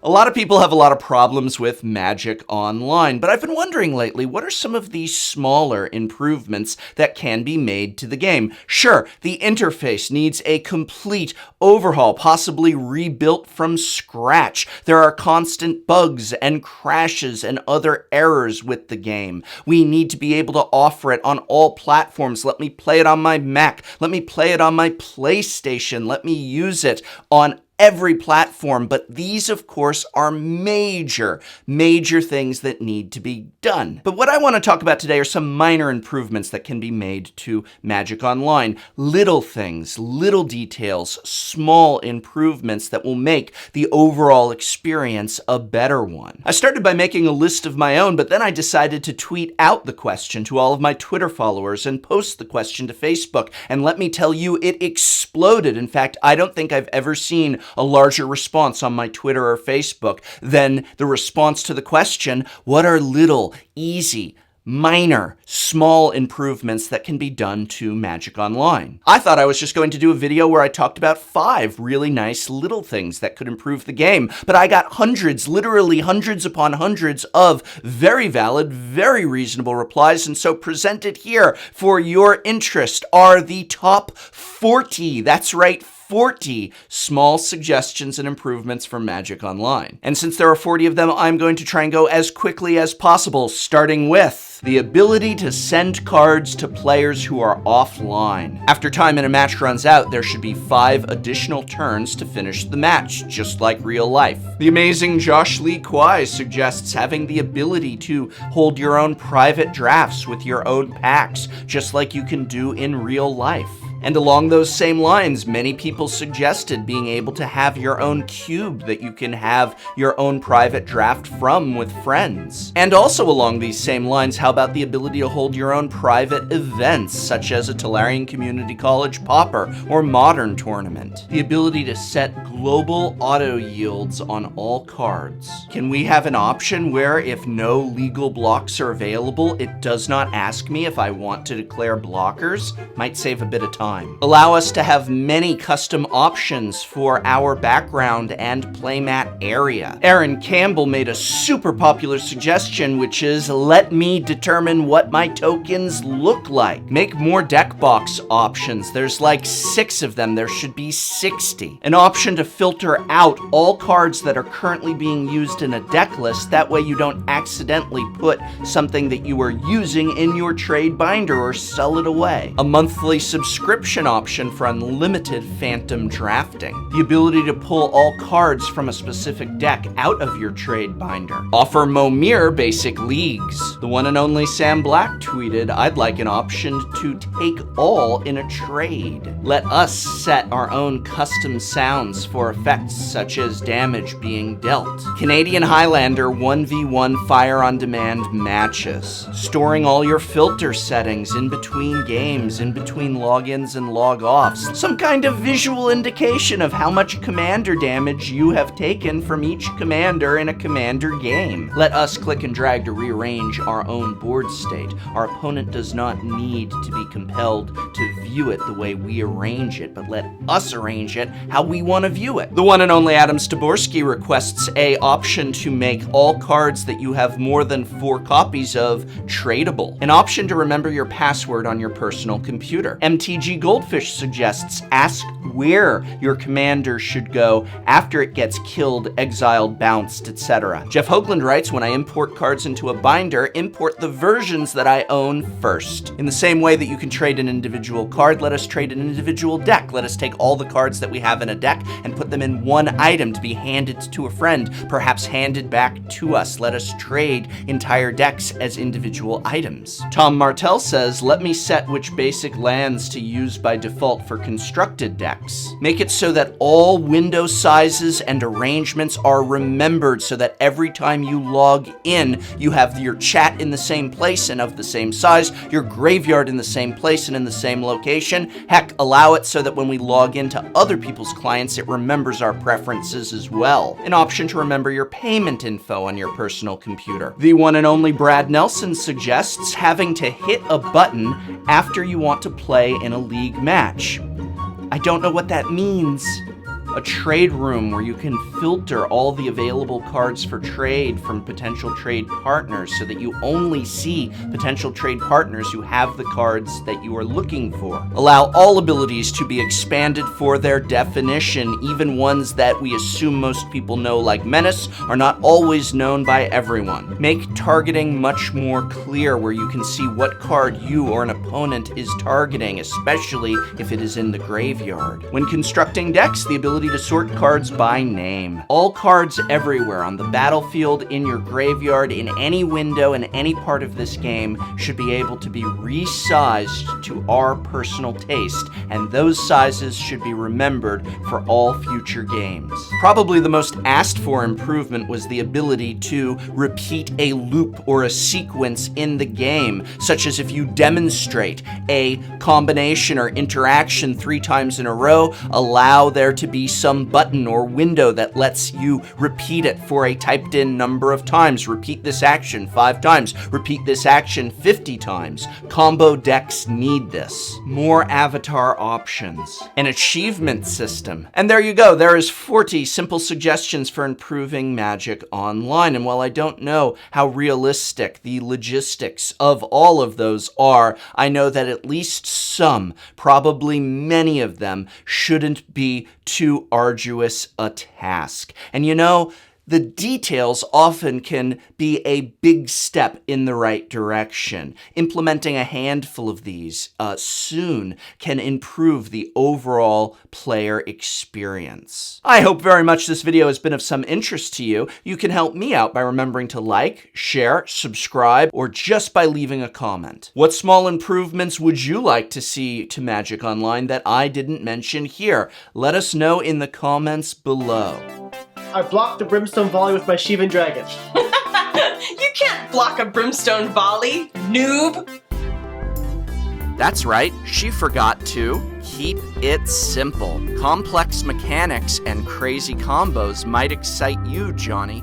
A lot of people have a lot of problems with Magic Online, but I've been wondering lately, what are some of these smaller improvements that can be made to the game? Sure, the interface needs a complete overhaul, possibly rebuilt from scratch. There are constant bugs and crashes and other errors with the game. We need to be able to offer it on all platforms. Let me play it on my Mac. Let me play it on my PlayStation. Let me use it on every platform, but these, of course, are major things that need to be done. But what I want to talk about today are some minor improvements that can be made to Magic Online. Little things, little details, small improvements that will make the overall experience a better one. I started by making a list of my own, but then I decided to tweet out the question to all of my Twitter followers and post the question to Facebook. And let me tell you, it exploded. In fact, I don't think I've ever seen a larger response on my Twitter or Facebook than the response to the question, what are little, easy, minor, small improvements that can be done to Magic Online? I thought I was just going to do a video where I talked about 5 really nice little things that could improve the game, but I got hundreds, literally hundreds upon hundreds of very valid, very reasonable replies, and so presented here for your interest are the top 40. That's right, 40 small suggestions and improvements for Magic Online. And since there are 40 of them, I'm going to try and go as quickly as possible, starting with the ability to send cards to players who are offline. After time in a match runs out, there should be 5 additional turns to finish the match, just like real life. The amazing Josh Lee Kwai suggests having the ability to hold your own private drafts with your own packs, just like you can do in real life. And along those same lines, many people suggested being able to have your own cube that you can have your own private draft from with friends. And also along these same lines, how about the ability to hold your own private events, such as a Tolarian Community College Pauper or Modern tournament? The ability to set global auto yields on all cards. Can we have an option where if no legal blocks are available, it does not ask me if I want to declare blockers? Might save a bit of time. Allow us to have many custom options for our background and playmat area. Aaron Campbell made a super popular suggestion, which is let me determine what my tokens look like. Make more deck box options. There's like 6 of them. There should be 60. An option to filter out all cards that are currently being used in a deck list. That way you don't accidentally put something that you are using in your trade binder or sell it away. A monthly subscription option for unlimited phantom drafting. The ability to pull all cards from a specific deck out of your trade binder. Offer Momir basic leagues. The one and only Sam Black tweeted, I'd like an option to take all in a trade. Let us set our own custom sounds for effects such as damage being dealt. Canadian Highlander 1v1 Fire on Demand matches. Storing all your filter settings in between games, in between logins and log-offs. Some kind of visual indication of how much commander damage you have taken from each commander in a commander game. Let us click and drag to rearrange our own board state. Our opponent does not need to be compelled to view it the way we arrange it, but let us arrange it how we want to view it. The one and only Adam Staborski requests a option to make all cards that you have more than 4 copies of tradable. An option to remember your password on your personal computer. MTG Goldfish suggests ask where your commander should go after it gets killed, exiled, bounced, etc. Jeff Hoagland writes, when I import cards into a binder, import the versions that I own first. In the same way that you can trade an individual card, let us trade an individual deck. Let us take all the cards that we have in a deck and put them in one item to be handed to a friend, perhaps handed back to us. Let us trade entire decks as individual items. Tom Martell says, let me set which basic lands to use by default for constructed decks. Make it so that all window sizes and arrangements are remembered so that every time you log in, you have your chat in the same place and of the same size, your graveyard in the same place and in the same location. Heck, allow it so that when we log into other people's clients, it remembers our preferences as well. An option to remember your payment info on your personal computer. The one and only Brad Nelson suggests having to hit a button after you want to play in a league match. I don't know what that means. a trade room where you can filter all the available cards for trade from potential trade partners so that you only see potential trade partners who have the cards that you are looking for. Allow all abilities to be expanded for their definition, even ones that we assume most people know, like Menace, are not always known by everyone. Make targeting much more clear, where you can see what card you or an opponent is targeting, especially if it is in the graveyard. When constructing decks, the ability to sort cards by name. All cards everywhere on the battlefield, in your graveyard, in any window, in any part of this game should be able to be resized to our personal taste, and those sizes should be remembered for all future games. Probably the most asked for improvement was the ability to repeat a loop or a sequence in the game, such as if you demonstrate a combination or interaction 3 times in a row, allow there to be some button or window that lets you repeat it for a typed in number of times. Repeat this action 5 times. Repeat this action 50 times. Combo decks need this. More avatar options. An achievement system. And there you go. There is 40 simple suggestions for improving Magic Online. And while I don't know how realistic the logistics of all of those are, I know that at least some, probably many of them, shouldn't be too arduous a task. And you know, the details often can be a big step in the right direction. Implementing a handful of these soon can improve the overall player experience. I hope very much this video has been of some interest to you. You can help me out by remembering to like, share, subscribe, or just by leaving a comment. What small improvements would you like to see to Magic Online that I didn't mention here? Let us know in the comments below. I blocked the Brimstone Volley with my Shivan Dragon. You can't block a Brimstone Volley, noob! That's right, she forgot to keep it simple. Complex mechanics and crazy combos might excite you, Johnny.